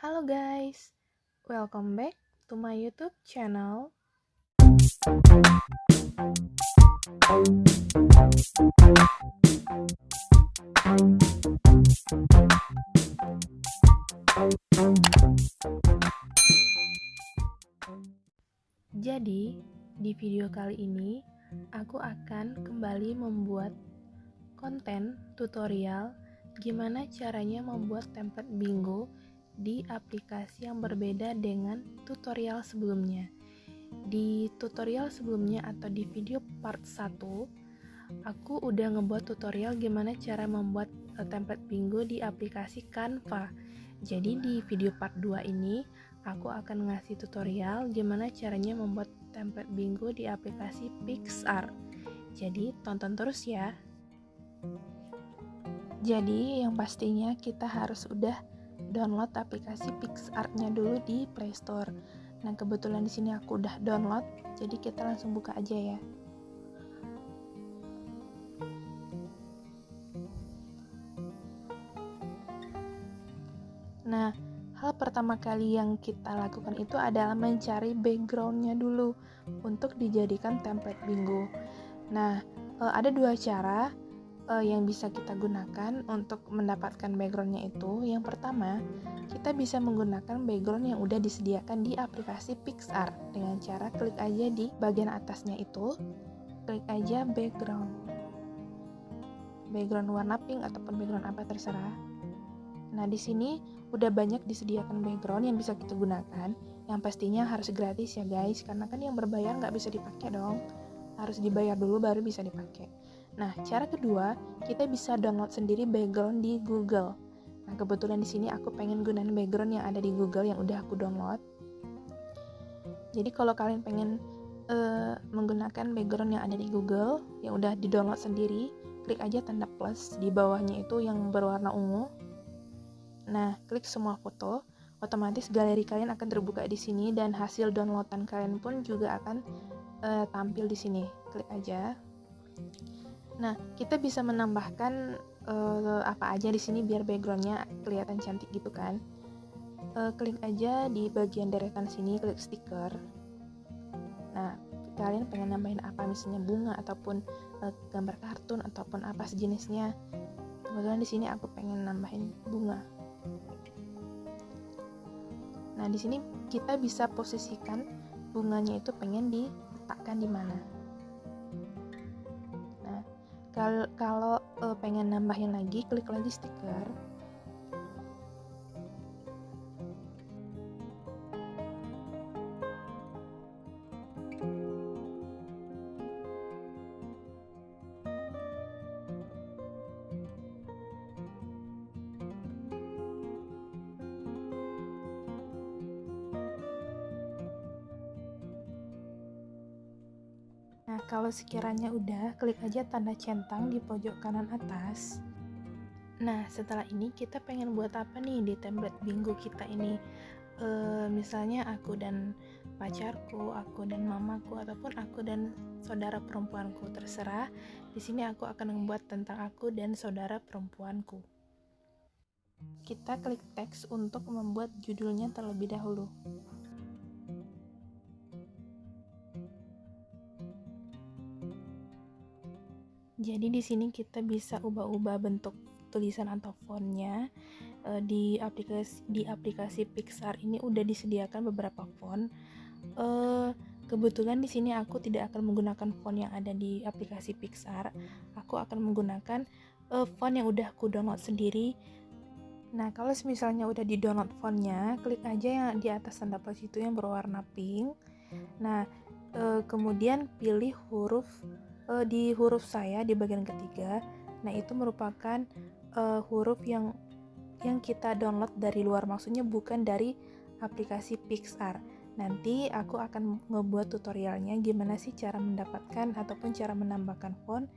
Halo guys, welcome back to my YouTube channel. Jadi, di video kali ini aku akan kembali membuat konten tutorial gimana caranya membuat template bingo di aplikasi yang berbeda dengan tutorial sebelumnya. Di tutorial sebelumnya atau di video part 1, aku udah ngebuat tutorial gimana cara membuat template bingo di aplikasi Canva. Jadi di video part 2 ini, aku akan ngasih tutorial gimana caranya membuat template bingo di aplikasi PicsArt. Jadi tonton terus ya. Jadi yang pastinya kita harus udah download aplikasi PicsArt-nya dulu di Play Store. Nah, kebetulan di sini aku udah download, jadi kita langsung buka aja ya. Nah, hal pertama kali yang kita lakukan itu adalah mencari background-nya dulu untuk dijadikan template bingo. Nah, ada dua cara yang bisa kita gunakan untuk mendapatkan background-nya itu. Yang pertama, kita bisa menggunakan background yang udah disediakan di aplikasi PicsArt dengan cara klik aja di bagian atasnya itu, klik aja background warna pink ataupun background apa terserah. Nah, di sini udah banyak disediakan background yang bisa kita gunakan. Yang pastinya harus gratis ya guys, karena kan yang berbayar nggak bisa dipakai dong. Harus dibayar dulu baru bisa dipakai. Nah, cara kedua, kita bisa download sendiri background di Google. Nah, kebetulan di sini aku pengen gunain background yang ada di Google yang udah aku download. Jadi kalau kalian pengen menggunakan background yang ada di Google yang udah di-download sendiri, klik aja tanda plus di bawahnya itu yang berwarna ungu. Nah, klik semua foto, otomatis galeri kalian akan terbuka di sini dan hasil downloadan kalian pun juga akan tampil di sini. Klik aja. Nah, kita bisa menambahkan apa aja di sini biar backgroundnya kelihatan cantik gitu kan. Klik aja di bagian deretan sini, klik stiker. Nah, kalian pengen nambahin apa, misalnya bunga ataupun gambar kartun ataupun apa sejenisnya. Kebetulan di sini aku pengen nambahin bunga. Nah, di sini kita bisa posisikan bunganya itu pengen diletakkan di mana. Nah, kalau pengen nambahin lagi, klik lagi stiker. Nah, kalau sekiranya udah, klik aja tanda centang di pojok kanan atas. Nah, setelah ini kita pengen buat apa nih di template bingo kita ini? Misalnya aku dan pacarku, aku dan mamaku, ataupun aku dan saudara perempuanku, terserah. Di sini aku akan membuat tentang aku dan saudara perempuanku. Kita klik teks untuk membuat judulnya terlebih dahulu. Jadi di sini kita bisa ubah-ubah bentuk tulisan atau fontnya. Di aplikasi PicsArt ini udah disediakan beberapa font. Kebetulan di sini aku tidak akan menggunakan font yang ada di aplikasi PicsArt. Aku akan menggunakan font yang udah aku download sendiri. Nah, kalau misalnya udah di download fontnya, klik aja yang di atas tanda plus itu yang berwarna pink. Nah, kemudian pilih huruf di huruf saya di bagian ketiga. Nah, itu merupakan huruf yang kita download dari luar, maksudnya bukan dari aplikasi PicsArt. Nanti aku akan ngebuat tutorialnya gimana sih cara mendapatkan ataupun cara menambahkan font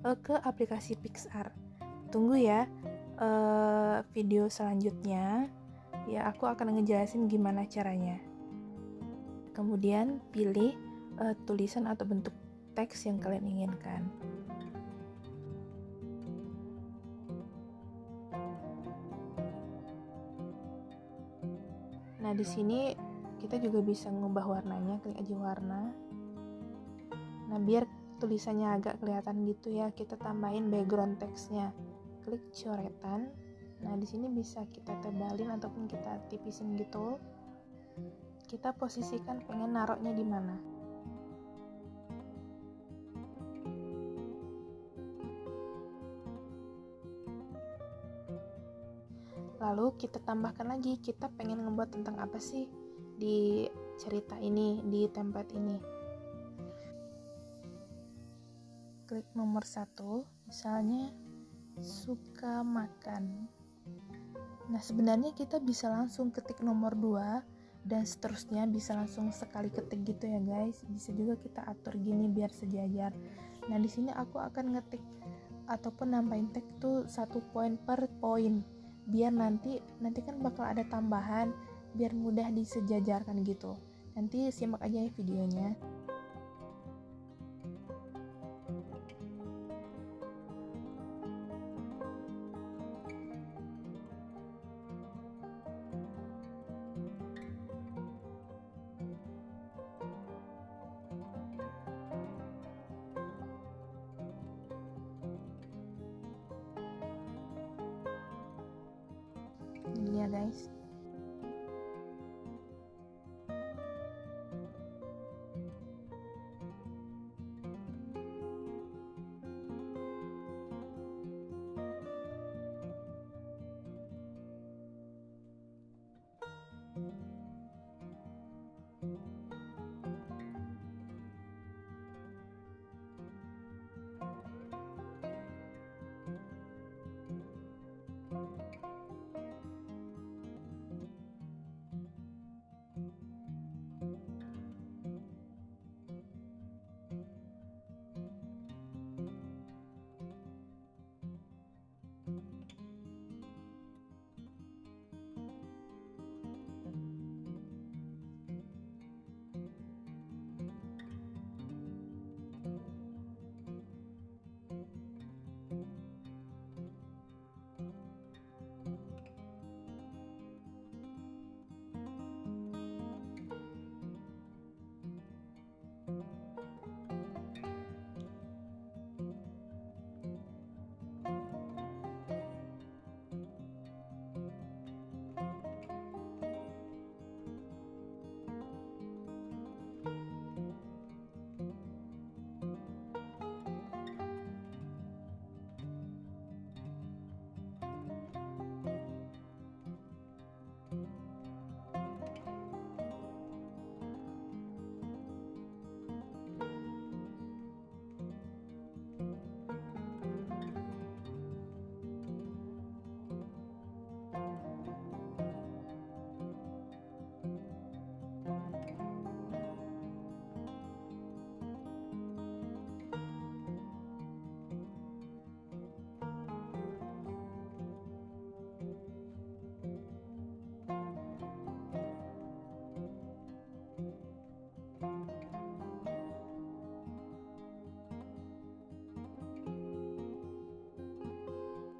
ke aplikasi PicsArt. Tunggu ya video selanjutnya. Ya, aku akan ngejelasin gimana caranya. Kemudian pilih tulisan atau bentuk teks yang kalian inginkan. Nah, di sini kita juga bisa ngubah warnanya, klik aja warna. Nah, biar tulisannya agak kelihatan gitu ya, kita tambahin background teksnya. Klik coretan. Nah, di sini bisa kita tebalin ataupun kita tipisin gitu. Kita posisikan pengen naroknya di mana. Lalu kita tambahkan lagi, kita pengen ngebuat tentang apa sih di cerita ini, di template ini. Klik nomor 1, misalnya suka makan. Nah, sebenarnya kita bisa langsung ketik nomor 2 dan seterusnya, bisa langsung sekali ketik gitu ya guys. Bisa juga kita atur gini biar sejajar. Nah, di sini aku akan ngetik ataupun nambahin teks tuh 1 poin per poin. Biar nanti kan bakal ada tambahan, biar mudah disejajarkan gitu. Nanti simak aja ya videonya. Ini ya guys.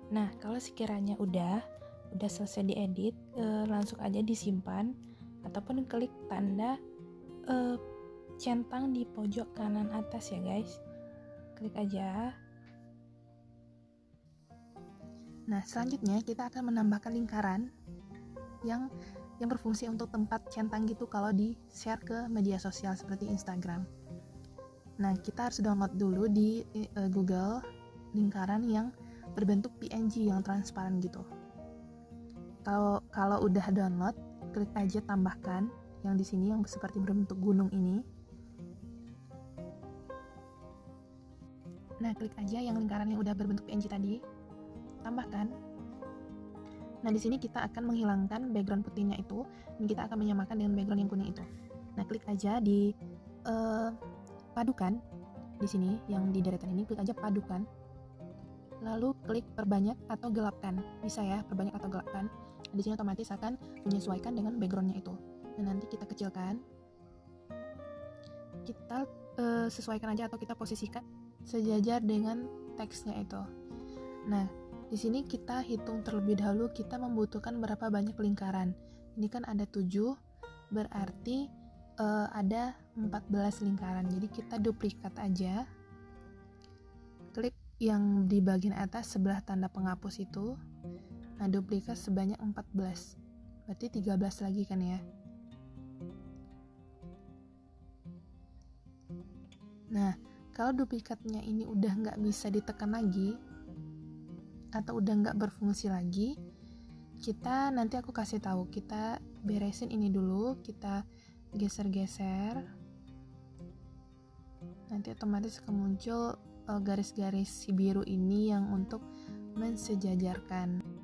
Nah, kalau sekiranya udah selesai diedit, langsung aja disimpan ataupun klik tanda centang di pojok kanan atas ya guys. Klik aja. Nah, selanjutnya kita akan menambahkan lingkaran yang berfungsi untuk tempat centang gitu kalau di share ke media sosial seperti Instagram. Nah, kita harus download dulu di Google lingkaran yang berbentuk PNG yang transparan gitu. Kalau udah download, klik aja tambahkan yang di sini yang seperti berbentuk gunung ini. Nah, klik aja yang lingkaran yang udah berbentuk PNG tadi, tambahkan. Nah, di sini kita akan menghilangkan background putihnya itu, dan kita akan menyamakan dengan background yang kuning itu. Nah, klik aja di padukan di sini yang di deretan ini, klik aja padukan. Lalu klik perbanyak atau gelapkan. Bisa ya, perbanyak atau gelapkan. Di sini otomatis akan menyesuaikan dengan backgroundnya itu. Nah, nanti kita kecilkan. Kita sesuaikan aja atau kita posisikan sejajar dengan teksnya itu. Nah, di sini kita hitung terlebih dahulu kita membutuhkan berapa banyak lingkaran. Ini kan ada 7, berarti ada 14 lingkaran. Jadi kita duplikat aja. Klik yang di bagian atas sebelah tanda penghapus itu. Nah, duplikat sebanyak 14. Berarti 13 lagi kan ya. Nah, kalau duplikatnya ini udah nggak bisa ditekan lagi, atau udah nggak berfungsi lagi, nanti aku kasih tahu, kita beresin ini dulu, kita geser-geser, nanti otomatis akan muncul garis-garis si biru ini yang untuk mensejajarkan.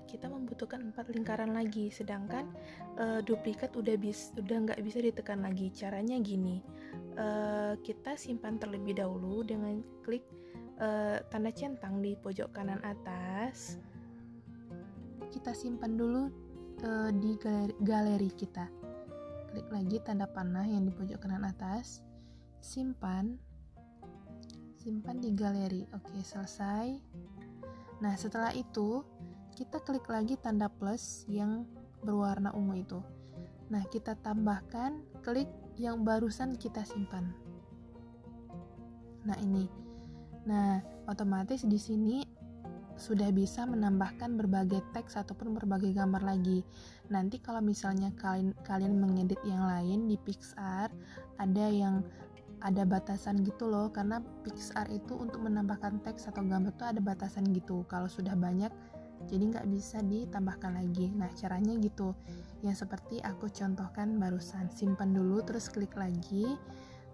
Kita membutuhkan 4 lingkaran lagi, sedangkan duplikat udah nggak bisa ditekan lagi. Caranya gini, kita simpan terlebih dahulu dengan klik tanda centang di pojok kanan atas. Kita simpan dulu di galeri kita. Klik lagi tanda panah yang di pojok kanan atas, simpan di galeri. Oke, selesai. Nah, setelah itu kita klik lagi tanda plus yang berwarna ungu itu. Nah, kita tambahkan klik yang barusan kita simpan. Nah, ini. Nah, otomatis di sini sudah bisa menambahkan berbagai teks ataupun berbagai gambar lagi. Nanti kalau misalnya kalian mengedit yang lain di PicsArt, ada batasan gitu loh, karena PicsArt itu untuk menambahkan teks atau gambar tuh ada batasan gitu. Kalau sudah banyak, jadi nggak bisa ditambahkan lagi. Nah, caranya gitu, yang seperti aku contohkan barusan. Simpan dulu, terus klik lagi,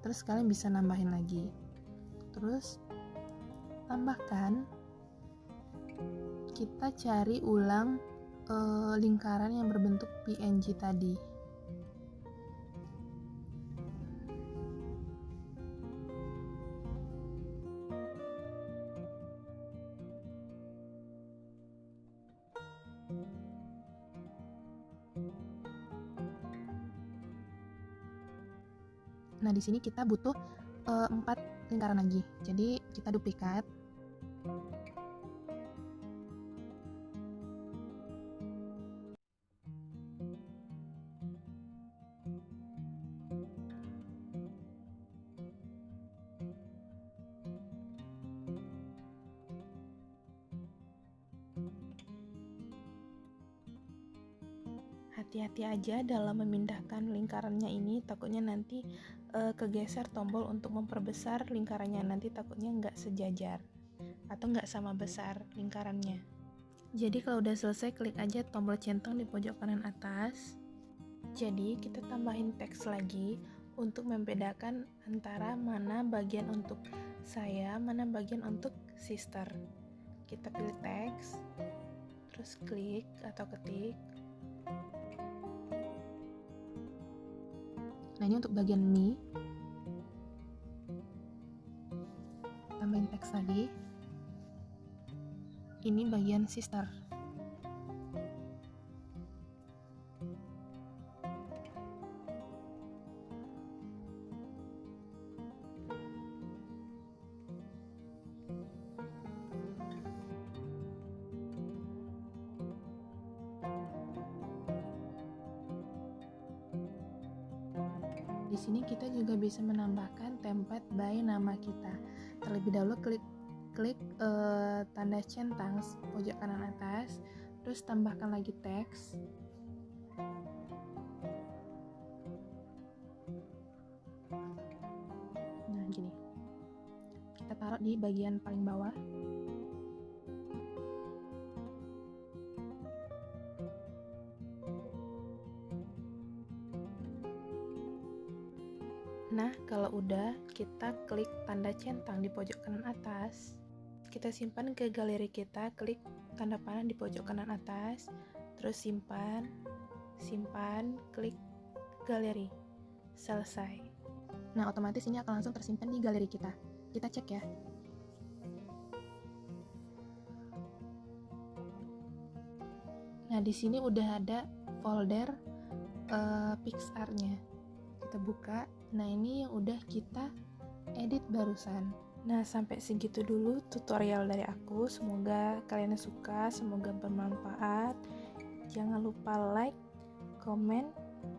terus kalian bisa nambahin lagi. Terus tambahkan, kita cari ulang lingkaran yang berbentuk PNG tadi. Nah, di sini kita butuh 4 lingkaran lagi. Jadi kita duplikat. Hati-hati aja dalam memindahkan lingkarannya ini, takutnya nanti kegeser tombol untuk memperbesar lingkarannya, nanti takutnya nggak sejajar atau nggak sama besar lingkarannya. Jadi kalau udah selesai, klik aja tombol centang di pojok kanan atas. Jadi kita tambahin teks lagi untuk membedakan antara mana bagian untuk saya, mana bagian untuk sister. Kita pilih teks, terus klik atau ketik. Nah, ini untuk bagian me. Tambahin teks lagi. Ini bagian sister. Di sini kita juga bisa menambahkan template by nama kita. Terlebih dahulu klik tanda centang pojok kanan atas, terus tambahkan lagi teks. Nah gini, kita taruh di bagian paling bawah. Nah, kalau udah, kita klik tanda centang di pojok kanan atas. Kita simpan ke galeri kita, klik tanda panah di pojok kanan atas, terus simpan, klik galeri. Selesai. Nah, otomatis ini akan langsung tersimpan di galeri kita. Kita cek ya. Nah, di sini udah ada folder PixArt-nya. Kita buka. Nah, ini yang udah kita edit barusan. Nah, sampai segitu dulu tutorial dari aku. Semoga kalian suka, semoga bermanfaat. Jangan lupa like, comment,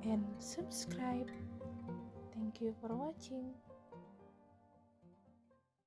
and subscribe. Thank you for watching.